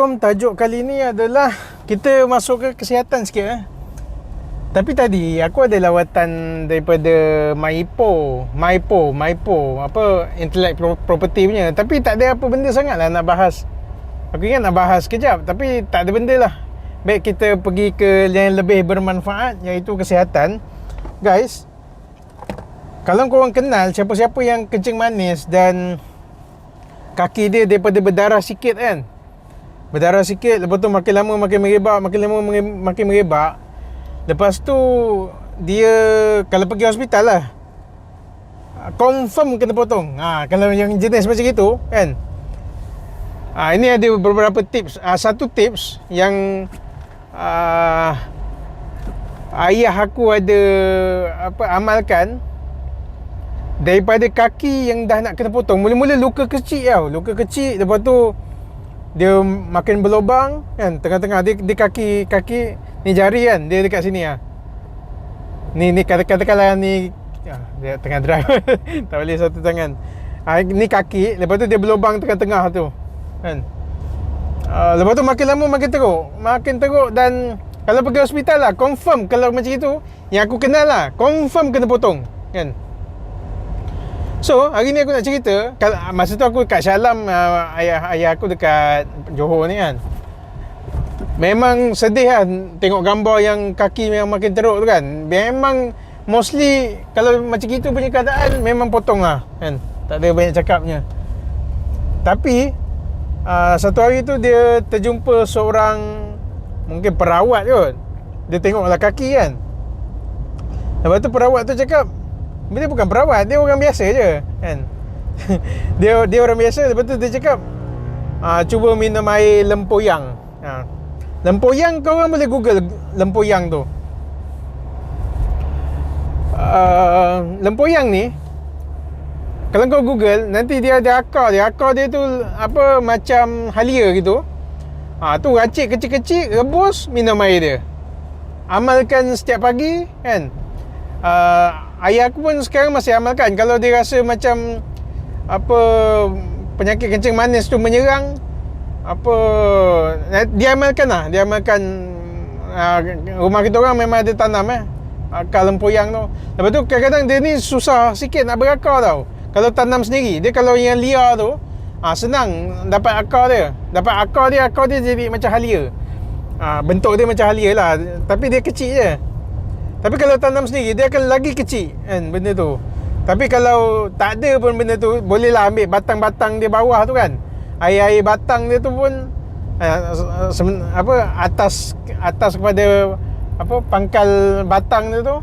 Tajuk kali ni adalah kita masuk ke kesihatan sikit. Tapi tadi aku ada lawatan daripada Maipo apa Intellect Property punya. Tapi tak ada apa benda sangat lah nak bahas. Aku ingat nak bahas kejap, tapi tak ada benda lah. Baik kita pergi ke yang lebih bermanfaat, iaitu kesihatan. Guys, kalau korang kenal siapa-siapa yang kencing manis dan kaki dia daripada berdarah sikit kan, berdarah sikit, lepas tu makin lama makin merebak, makin merebak. Lepas tu dia kalau pergi hospital lah, confirm kena potong. Kalau yang jenis macam itu kan. Ini ada beberapa tips. Satu tips yang ayah aku ada amalkan daripada kaki yang dah nak kena potong. Mula-mula luka kecil tau, luka kecil, lepas tu dia makin berlubang kan, tengah-tengah dia kaki ni jari kan, dia dekat sini ni katakanlah ni dia tengah drive tak boleh satu tangan. Ni kaki, lepas tu dia berlubang tengah-tengah tu kan. Lepas tu makin lama makin teruk dan kalau pergi hospital lah, confirm kalau macam itu, yang aku kenal lah, confirm kena potong kan. So, hari ni aku nak cerita. Masa tu aku kat Shalam, ayah aku dekat Johor ni kan. Memang sedih kan tengok gambar yang kaki yang makin teruk tu kan. Memang mostly kalau macam gitu punya keadaan, memang potong lah kan. Tak ada banyak cakapnya. Tapi satu hari tu dia terjumpa seorang, mungkin perawat kot. Dia tengoklah kaki kan. Lepas tu perawat tu cakap, dia bukan perawat, dia orang biasa je kan. dia orang biasa. Lepas tu dia cakap, cuba minum air lempoyang. Lempoyang, kau orang boleh google lempoyang tu. Lempoyang ni, kalau kau google, nanti dia ada akar dia tu apa, macam halia gitu. Tu racik kecil-kecil, rebus, minum air dia. Amalkan setiap pagi kan. Ayah aku pun sekarang masih amalkan. Kalau dia rasa macam apa, penyakit kencing manis tu menyerang, apa, dia amalkan lah. Dia amalkan. Rumah kita orang memang ada tanam akar lempoyang tu. Lepas tu kadang-kadang dia ni susah sikit nak berakar tau kalau tanam sendiri. Dia kalau yang liar tu senang dapat akar dia. Akar dia jadi macam halia. Bentuk dia macam halia lah, tapi dia kecil je. Tapi kalau tanam sendiri, dia akan lagi kecil kan benda tu. Tapi kalau tak ada pun benda tu, bolehlah ambil batang-batang dia bawah tu kan. Air-air batang dia tu pun atas kepada apa, pangkal batang dia tu.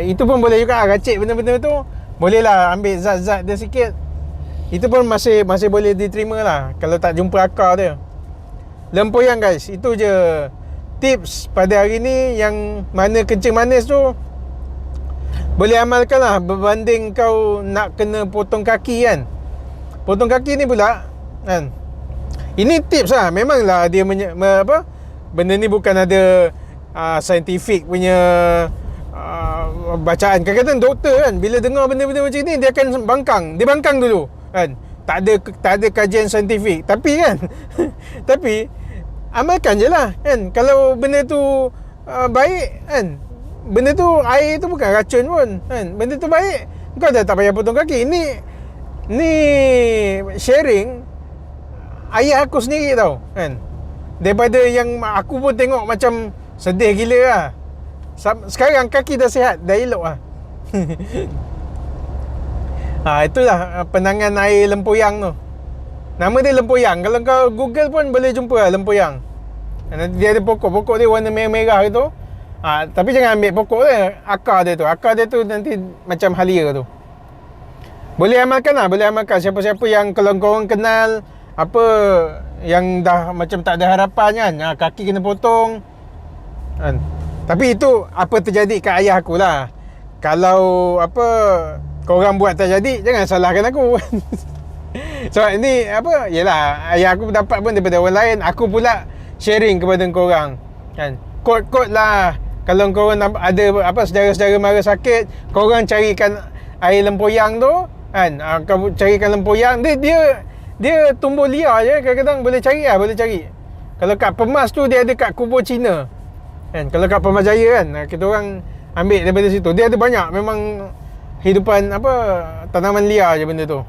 Itu pun boleh juga racik benda-benda tu. Bolehlah ambil zat-zat dia sikit. Itu pun masih boleh diterima lah kalau tak jumpa akar dia. Lempoyang guys, itu je tips pada hari ni. Yang mana kencing manis tu boleh amalkan lah, berbanding kau nak kena potong kaki kan. Potong kaki ni pula kan, ini tips lah. Memanglah dia benda ni bukan ada scientific punya bacaan. Kadang-kadang doktor kan, bila dengar benda-benda macam ni, dia akan bangkang dulu kan. Tak ada kajian saintifik. Tapi kan tapi amalkan je lah kan. Kalau benda tu baik kan, benda tu, air tu bukan racun pun kan, benda tu baik, kau dah tak payah potong kaki. Ni sharing ayah aku sendiri tau kan. Daripada yang aku pun tengok macam sedih gila lah. Sekarang kaki dah sihat, dah elok lah. Itulah penangan air lempoyang tu. Nama dia lempoyang. Kalau kau google pun boleh jumpa lah lempoyang. Nanti dia ada pokok dia warna merah-merah gitu. Tapi jangan ambil pokok dia, akar dia tu nanti macam halia tu. Boleh amalkan lah, siapa-siapa yang kalau korang kenal apa, yang dah macam tak ada harapan kan, kaki kena potong kan. Tapi itu apa terjadi kat ayah aku lah. Kalau apa korang buat tak jadi, jangan salahkan aku. Sebab ini apa, yelah, ayah aku dapat pun daripada orang lain, aku pula sharing kepada korang kan. Kod-kod lah. Kalau korang ada apa, saudara-saudara mara sakit, korang carikan air lempoyang tu kan. Kau carikan lempoyang, dia tumbuh liar je, kadang-kadang boleh cari. Kalau kat Pemas tu dia ada kat kubur Cina kan. Kalau kat Pemas Jaya kan, kita orang ambil daripada situ. Dia ada banyak memang hidupan apa, tanaman liar je benda tu.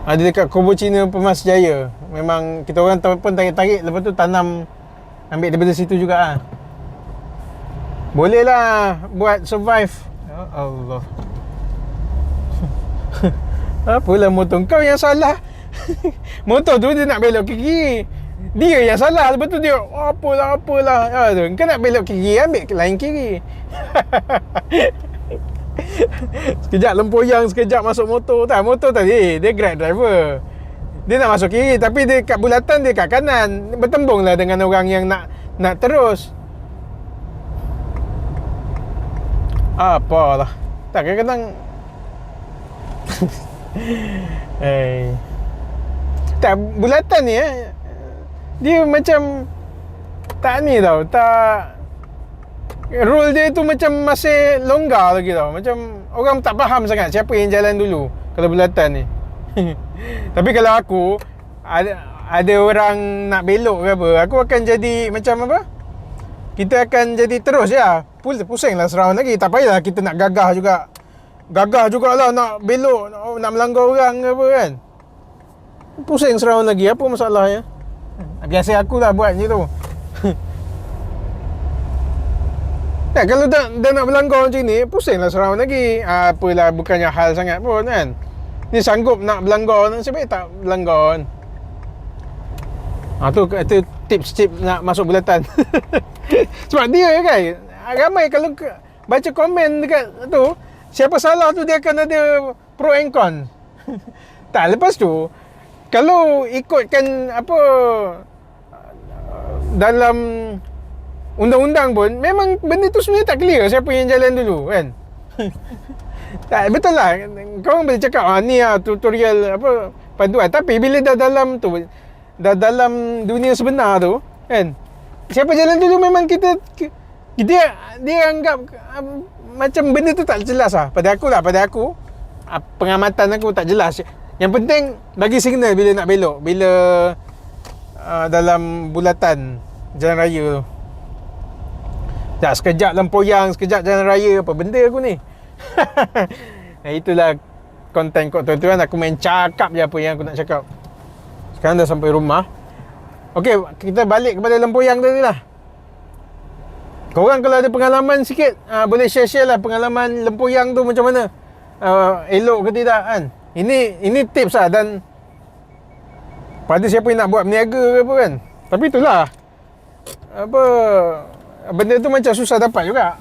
Ada dekat kubur Cina Pemas Jaya. Memang kita orang pun tarik-tarik, lepas tu tanam, ambil daripada situ juga lah. Boleh lah buat survive. Ya Allah. Apalah motor kau yang salah. Motor tu dia nak belok ke kiri, dia yang salah. Lepas tu dia apalah kau nak belok ke kiri, ambil ke lain kiri. Sekejap lempoyang, sekejap masuk motor. Tak, motor tadi dia Grab driver, dia nak masuk kiri, tapi dia kat bulatan, dia kat kanan, bertembung lah dengan orang yang nak terus. Apalah. Tak, kadang-kadang tak, bulatan ni dia macam tak ni tau, tak, rule dia tu macam masih longgar lagi tau. Macam orang tak faham sangat siapa yang jalan dulu kalau bulatan ni. Tapi kalau aku ada orang nak belok ke apa, aku akan jadi macam apa, kita akan jadi terus je lah. Pusing lah seround lagi. Tak payahlah kita nak gagah jugalah nak belok, nak melanggar orang ke apa kan. Pusing seround lagi, apa masalahnya? Biasa aku lah buat je tu. Tak, kalau dah nak melanggar macam ni, pusing lah seround lagi. Apalah, bukannya hal sangat pun kan. Ni sanggup nak melanggar, nasib baik tak melanggar kan. Tu tips-tips nak masuk bulatan. Sebab dia kan, ramai kalau baca komen dekat tu, siapa salah tu dia akan ada pro and con. Tak, lepas tu kalau ikutkan apa dalam undang-undang pun, memang benda tu sebenarnya tak clear siapa yang jalan dulu kan. Tak, betul lah. Korang boleh cakap ni lah tutorial apa, panduan. Tapi bila dah dalam dunia sebenar tu kan, siapa jalan dulu memang dia anggap macam benda tu tak jelas lah. Pada aku pengamatan aku tak jelas. Yang penting bagi signal bila nak belok, bila dalam bulatan jalan raya tu. Tak, sekejap lempoyang, sekejap jalan raya, apa benda aku ni. Itulah konten kau tuan-tuan. Aku main cakap je apa yang aku nak cakap. Sekarang dah sampai rumah. Okey, kita balik kepada lempoyang tadi lah. Korang kalau ada pengalaman sikit, boleh share-share lah pengalaman lempoyang tu macam mana, elok ke tidak kan. Ini tips lah, dan pada siapa yang nak buat berniaga ke apa kan. Tapi itulah apa, benda tu macam susah dapat juga,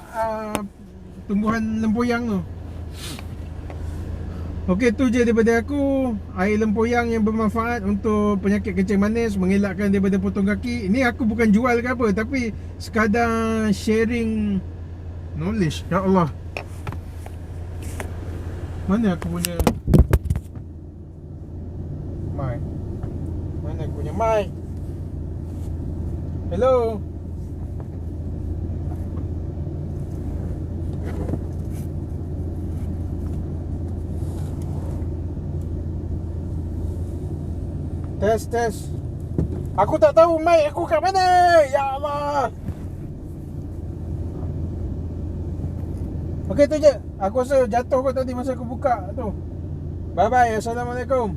tumbuhan lempoyang tu. Okey, tu je daripada aku. Air lempoyang yang bermanfaat untuk penyakit kencing manis, mengelakkan daripada potong kaki. Ini aku bukan jual ke apa, tapi sekadar sharing knowledge. Ya Allah, mana aku punya mic? Mana aku punya mic? Hello. Test. Aku tak tahu mic aku kat mana. Ya Allah. Okey, tu je. Aku rasa jatuh kot tadi masa aku buka tu. Bye bye. Assalamualaikum.